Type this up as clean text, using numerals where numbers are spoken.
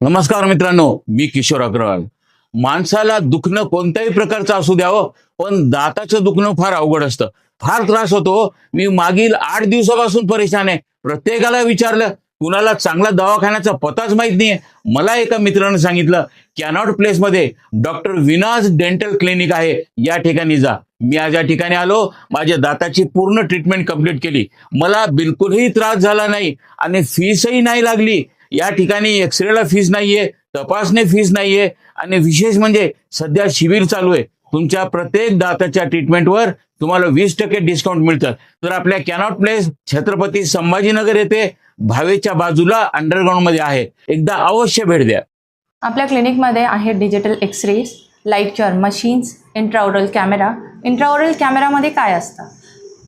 नमस्कार मित्रांनो, मी किशोर अग्रवाल. माणसाला दुखणं कोणत्याही प्रकारचं असू द्यावं, पण दाताचं दुखणं फार अवघड असतं. फार त्रास होतो. मी मागील 8 दिवसापासून परेशान आहे. प्रत्येकाला विचारलं, कुणाला चांगला दवाखान्याचा पत्ताच माहित नाहीये. मला एका मित्रानं सांगितलं, cannot प्लेसमध्ये doctor Veena's dental clinic आहे, या ठिकाणी जा. मी आज या ठिकाणी आलो. माझ्या दाताची पूर्ण ट्रीटमेंट कंप्लीट केली. मला बिलकुलही त्रास झाला नाही आणि फीसही नाही लागली. या ठिकाणी एक्सरेला फीस नाहीये, तपासणी फीस नाहीये आणि विशेष म्हणजे सध्या शिबिर चालू आहे. तुमच्या प्रत्येक दाताच्या ट्रीटमेंटवर तुम्हाला 20% डिस्काउंट मिळतं. तर आपल्या कॅनॉट प्लेस छत्रपती संभाजीनगर येथे भावेच्या बाजूला अंडरग्राऊंड मध्ये आहे. एकदा अवश्य भेट द्या. आपल्या क्लिनिकमध्ये आहे digital x-rays, light cure machines, intraoral camera. Intraoral कॅमेरामध्ये काय असतं?